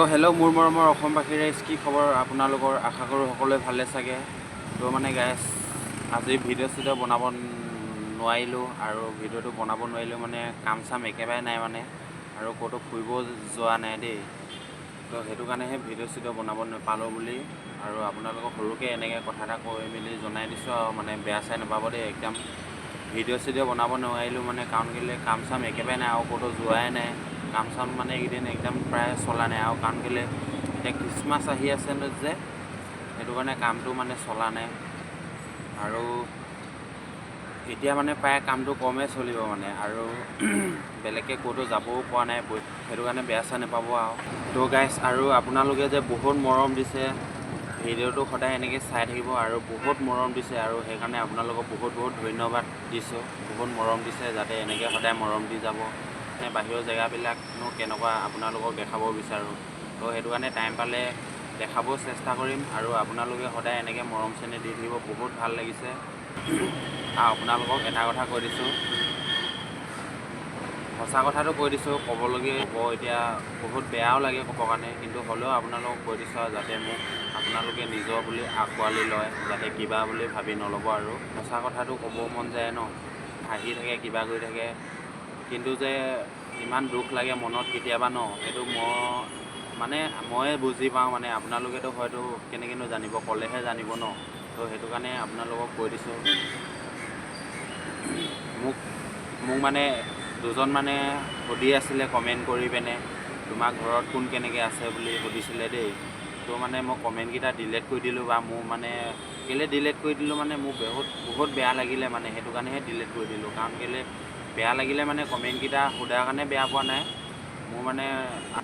তো হেল্ল' মোৰ মৰমৰ অসমবাসী ৰাইজ, কি খবৰ আপোনালোকৰ? আশা কৰোঁ সকলোৱে ভালে চাগে। তো মানে গাইজ আজি ভিডিঅ' বনাব নোৱাৰিলোঁ, আৰু ভিডিঅ'টো বনাব নোৱাৰিলোঁ মানে কাম চাম একেবাৰে নাই মানে, আৰু ক'তো ফুৰিব যোৱা নাই দেই। তো সেইটো কাৰণেহে ভিডিঅ' বনাব নাপালোঁ বুলি, আৰু আপোনালোকক সৰুকৈ এনেকৈ কথা এটা কৈ মেলি জনাই দিছোঁ আৰু মানে বেয়া চাই নাপাব দেই। একদম ভিডিঅ' বনাব নোৱাৰিলোঁ মানে কাৰণ কেলৈ কাম চাম একেবাৰে নাই, আৰু ক'তো যোৱাই নাই। কাম চাম মানে এইকেইদিন একদম প্ৰায় চলা নাই, আৰু কাৰণ কেলৈ এতিয়া খ্ৰীষ্টমাছ আহি আছে যে, সেইটো কাৰণে কামটো মানে চলা নাই। আৰু এতিয়া মানে প্ৰায় কামটো কমেই চলিব মানে, আৰু বেলেগকৈ ক'তো যাবও পৰা নাই, সেইটো কাৰণে বেয়া চেয়া নাপাব আৰু। তো গাইজ, আৰু আপোনালোকে যে বহুত মৰম দিছে, ভিডিঅ'টো সদায় এনেকৈ চাই থাকিব আৰু বহুত মৰম দিছে, আৰু সেইকাৰণে আপোনালোকক বহুত বহুত ধন্যবাদ দিছোঁ। বহুত মৰম দিছে, যাতে এনেকৈ সদায় মৰম দি যাব। বাহিৰৰ জেগাবিলাকনো কেনেকুৱা আপোনালোকক দেখাব বিচাৰোঁ, তো সেইটো কাৰণে টাইম পালে দেখাব চেষ্টা কৰিম, আৰু আপোনালোকে সদায় এনেকৈ মৰম চেনেহ দি থাকিব, বহুত ভাল লাগিছে। আৰু আপোনালোকক এটা কথা কৈ দিছোঁ, সঁচা কথাটো কৈ দিছোঁ, ক'বলগীয়া ক'ব এতিয়া বহুত বেয়াও লাগে ক'বৰ কাৰণে, কিন্তু হ'লেও আপোনালোকক কৈ দিছোঁ আৰু যাতে মোক আপোনালোকে নিজৰ বুলি আঁকোৱালি লয়, যাতে কিবা বুলি ভাবি নল'ব। আৰু সঁচা কথাটো ক'ব মন যায় ন, হাঁহি থাকে কিবা কৰি থাকে, কিন্তু যে ইমান দুখ লাগে মনত কেতিয়াবা ন, সেইটো ময়ে বুজি পাওঁ মানে, আপোনালোকেতো হয়তো কেনেকৈনো জানিব, ক'লেহে জানিব ন। তো সেইটো কাৰণে আপোনালোকক কৈ দিছোঁ। মোক মানে দুজন মানে সুধি আছিলে কমেণ্ট কৰি পিনে, তোমাৰ ঘৰত কোন কেনেকৈ আছে বুলি সুধিছিলে দেই। তো মানে মই কমেণ্টকেইটা ডিলিট কৰি দিলোঁ, বা মোৰ মানে কেলৈ ডিলিট কৰি দিলোঁ মানে মোৰ বহুত বেয়া লাগিলে মানে, সেইটো কাৰণেহে ডিলিট কৰি দিলোঁ। কাৰণ কেলৈ বেয়া লাগিলে মানে কমেণ্টকেইটা সোধাৰ কাৰণে বেয়া পোৱা নাই, মোৰ মানে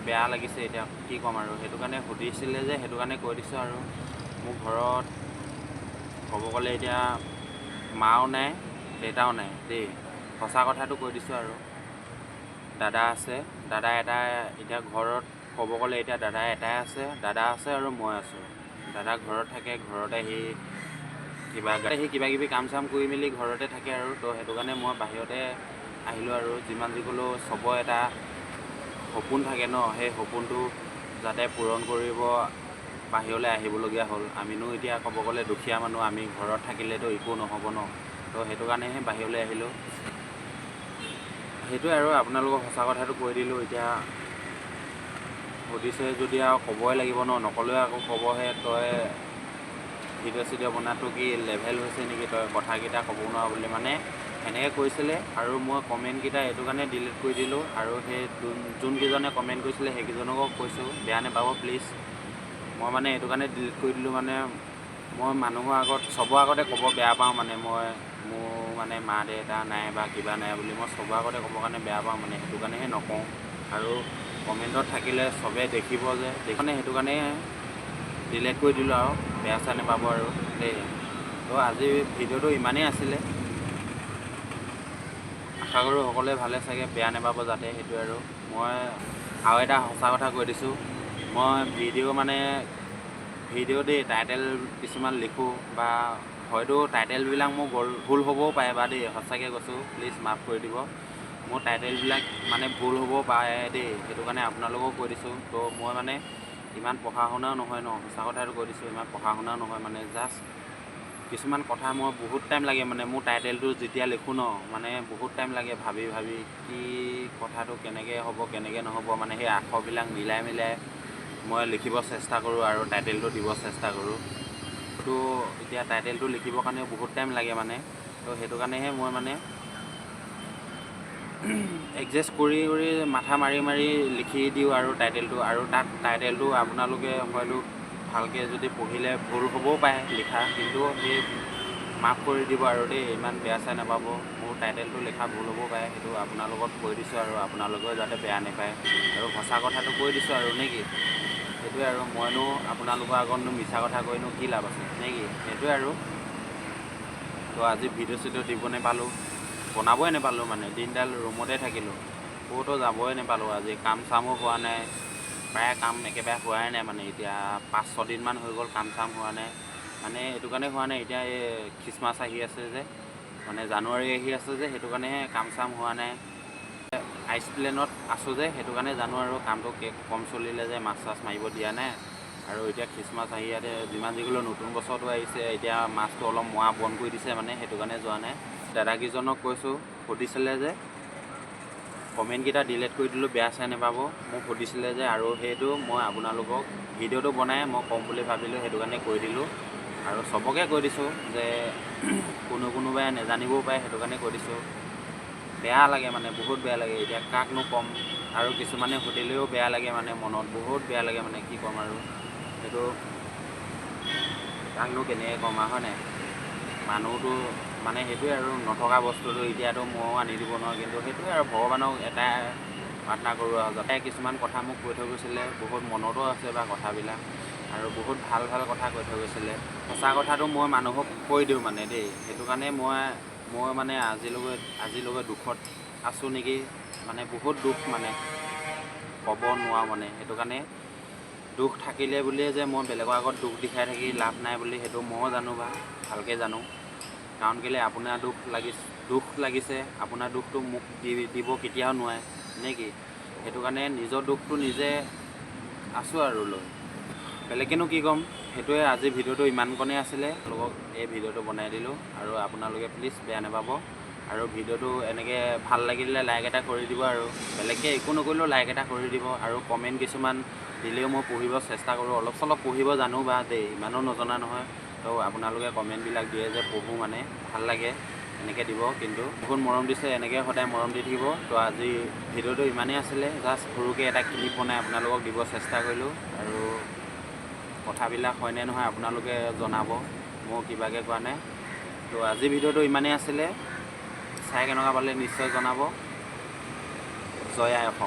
বেয়া লাগিছে, এতিয়া কি ক'ম আৰু। সেইটো কাৰণে সুধিছিলে যে, সেইটো কাৰণে কৈ দিছোঁ। আৰু মোৰ ঘৰত ক'ব গ'লে এতিয়া মাও নাই দেউতাও নাই দেই, সঁচা কথাটো কৈ দিছোঁ। আৰু দাদা আছে, দাদা এটা এতিয়া ঘৰত ক'ব গ'লে এতিয়া দাদা এটাই আছে, দাদা আছে আৰু মই আছোঁ। দাদা ঘৰত থাকে, ঘৰতে সি কিবা কিবি কাম চাম কৰি মেলি ঘৰতে থাকে আৰু। তো সেইটো কাৰণে মই বাহিৰতে আহিলোঁ, আৰু যিমান যি ক'লেও চবৰ এটা সপোন থাকে ন, সেই সপোনটো যাতে পূৰণ কৰিব বাহিৰলৈ আহিবলগীয়া হ'ল। আমিনো এতিয়া ক'ব গ'লে দুখীয়া মানুহ, আমি ঘৰত থাকিলেতো একো নহ'ব ন, তো সেইটো কাৰণেহে বাহিৰলৈ আহিলোঁ। সেইটোৱে আৰু আপোনালোকক সঁচা কথাটো কৈ দিলোঁ। এতিয়া সুধিছে যদি আৰু ক'বই লাগিব ন, নক'লেও আকৌ ক'বহে তই ভিডিঅ' বনাটো কি লেভেল হৈছে নেকি, তই কথাকেইটা ক'ব নোৱাৰো বুলি মানে সেনেকৈ কৈছিলে। আৰু মই কমেণ্টকেইটা এইটো কাৰণে ডিলিট কৰি দিলোঁ, আৰু সেই যোনকেইজনে কমেণ্ট কৰিছিলে সেইকেইজনকো কৈছোঁ, বেয়া নাপাব প্লিজ। মই মানে এইটো কাৰণে ডিলিট কৰি দিলোঁ, মানে মই মানুহৰ আগত চবৰ আগতে ক'ব বেয়া পাওঁ মানে, মোৰ মানে মা দেউতা নাই বা কিবা নাই বুলি মই চবৰ আগতে ক'বৰ কাৰণে বেয়া পাওঁ মানে, সেইটো কাৰণেহে নকওঁ। আৰু কমেণ্টত থাকিলে চবেই দেখিব যে, সেইটো কাৰণে ডিলিট কৰি দিলোঁ, আৰু বেয়া চেয়া নাপাব আৰু দেই। তো আজিৰ ভিডিঅ'টো ইমানেই আছিলে, আশা কৰোঁ সকলোৱে ভালে চাগে, বেয়া নাপাব যাতে। সেইটোৱে আৰু এটা সঁচা কথা কৈ দিছোঁ, মই ভিডিঅ' দেই টাইটেল কিছুমান লিখোঁ, বা হয়তো টাইটেলবিলাক মোৰ ভুল হ'বও পাৰে বা দেই, সঁচাকৈ কৈছোঁ, প্লিজ মাফ কৰি দিব। মোৰ টাইটেলবিলাক মানে ভুল হ'বও পাৰে দেই, সেইটো কাৰণে আপোনালোকেও কৈ দিছোঁ। তো মই মানে ইমান পঢ়া শুনাও নহয় ন, সঁচা কথাটো কৈ দিছোঁ, ইমান পঢ়া শুনাও নহয় মানে, জাষ্ট কিছুমান কথা মই বহুত টাইম লাগে মানে, মোৰ টাইটেলটো যেতিয়া লিখোঁ ন, মানে বহুত টাইম লাগে ভাবি কি কথাটো কেনেকৈ হ'ব কেনেকৈ নহ'ব, মানে সেই আখৰবিলাক মিলাই মই লিখিব চেষ্টা কৰোঁ, আৰু টাইটেলটো দিব চেষ্টা কৰোঁ। তো এতিয়া টাইটেলটো লিখিবৰ কাৰণেও বহুত টাইম লাগে মানে, তো সেইটো কাৰণেহে মই মানে এডজাষ্ট কৰি মাথা মাৰি লিখি দিওঁ আৰু টাইটেলটো। আৰু তাত টাইটেলটো আপোনালোকে হয়তো ভালকৈ যদি পঢ়িলে ভুল হ'বও পাৰে লিখা, কিন্তু সেই মাফ কৰি দিব আৰু দেই, ইমান বেয়া চেয়া নাপাব। মোৰ টাইটেলটো লিখা ভুল হ'বও পাৰে, সেইটো আপোনালোকক কৈ দিছোঁ, আৰু আপোনালোকেও যাতে বেয়া নাপায়, আৰু সঁচা কথাটো কৈ দিছোঁ আৰু নে কি। সেইটোৱে আৰু, মইনো আপোনালোকৰ আগতনো মিছা কথা কৈনো কি লাভ আছে নে কি, সেইটোৱে আৰু। তো আজি ভিডিঅ' দিব বনাবই নাপালোঁ মানে, দিনডাল ৰুমতে থাকিলোঁ, ক'তো যাবই নাপালোঁ। আজি কাম চামো হোৱা নাই, প্ৰায় কাম একেবাৰে হোৱাই নাই মানে, এতিয়া 5-6 দিনমান হৈ গ'ল কাম চাম হোৱা নাই। মানে এইটো কাৰণে হোৱা নাই, এতিয়া এই খ্ৰীষ্টমাছ আহি আছে যে, মানে জানুৱাৰী আহি আছে যে, সেইটো কাৰণেহে কাম চাম হোৱা নাই। হাই প্লেনত আছোঁ যে সেইটো কাৰণে জানো আৰু কামটো কম চলিলে যে মাছ চাছ মাৰিব দিয়া নাই। আৰু এতিয়া খ্ৰীষ্টমাছ আহি ইয়াতে যিমান যি হ'লেও নতুন বছৰটো আহিছে, এতিয়া মাছটো অলপ মৰা বন্ধ কৰি দিছে মানে, সেইটো কাৰণে যোৱা নাই। দাদাকেইজনক কৈছোঁ, সুধিছিলে যে কমেণ্টকেইটা ডিলিট কৰি দিলোঁ, বেয়া চাই নাপাব। মোক সুধিছিলে যে, আৰু সেইটো মই আপোনালোকক ভিডিঅ'টো বনাই মই ক'ম বুলি ভাবিলোঁ, সেইটো কাৰণে কৈ দিলোঁ। আৰু চবকে কৈ দিছোঁ যে কোনোবাই নেজানিবও পাৰে, সেইটো কাৰণে কৈ দিছোঁ। বেয়া লাগে মানে, বহুত বেয়া লাগে। এতিয়া কাকনো ক'ম, আৰু কিছুমানে সুধিলেও বেয়া লাগে মানে, মনত বহুত বেয়া লাগে মানে, কি ক'ম আৰু সেইটো কাকনো কেনেকৈ ক'ম আৰু, হয় নাই? মানুহটো মানে সেইটোৱে আৰু, নথকা বস্তুটো এতিয়াতো ময়ো আনি দিব নোৱাৰোঁ, কিন্তু সেইটোৱে আৰু ভগৱানক এটাই প্ৰাৰ্থনা কৰোঁ আৰু যাতে কিছুমান কথা মোক কৈ থৈ গৈছিলে, বহুত মনতো আছে বা কথাবিলাক, আৰু বহুত ভাল ভাল কথা কৈ থৈ গৈছিলে। সঁচা কথাটো মই মানুহক কৈ দিওঁ মানে দেই, সেইটো কাৰণে মই মানে আজিলৈকে দুখত আছোঁ নেকি, মানে বহুত দুখ মানে ক'ব নোৱাৰোঁ মানে। সেইটো কাৰণে দুখ থাকিলে বুলিয়ে যে মই বেলেগৰ আগত দুখ দেখাই থাকি লাভ নাই বুলি সেইটো ময়ো জানো বা ভালকৈ জানো। কাৰণ কেলৈ আপোনাৰ দুখ লাগিছে, আপোনাৰ দুখটো মোক দিব কেতিয়াও নোৱাৰে নে কি? সেইটো কাৰণে নিজৰ দুখটো নিজে আছোঁ আৰু লৈ, বেলেগকেনো কি ক'ম। সেইটোৱে আজি ভিডিঅ'টো ইমানকণেই আছিলে, আপোনালোকক এই ভিডিঅ'টো বনাই দিলোঁ। আৰু আপোনালোকে প্লিজ বেয়া নাপাব, আৰু ভিডিঅ'টো এনেকৈ ভাল লাগিলে লাইক এটা কৰি দিব, আৰু বেলেগকৈ একো নকৰিলেও লাইক এটা কৰি দিব। আৰু কমেণ্ট কিছুমান দিলেও মই পঢ়িব চেষ্টা কৰোঁ, অলপ চলপ পঢ়িব জানো বা দেই, ইমানো নজনা নহয়। তো আপোনালোকে কমেণ্টবিলাক দিয়ে যে পঢ়োঁ মানে, ভাল লাগে, এনেকৈ দিব। কিন্তু বহুত মৰম দিছে, এনেকৈ সদায় মৰম দি থাকিব। তো আজি ভিডিঅ'টো ইমানেই আছিলে, জাষ্ট সৰুকৈ এটা ক্লিপ বনাই আপোনালোকক দিব চেষ্টা কৰিলোঁ। আৰু কথাবিলাক হয়নে নহয় আপোনালোকে জনাব, মই কিবাকৈ কোৱা নাই। তো আজি ভিডিঅ'টো ইমানেই আছিলে, চাই কেনেকুৱা পালে নিশ্চয় জনাব। জয় আই অসম।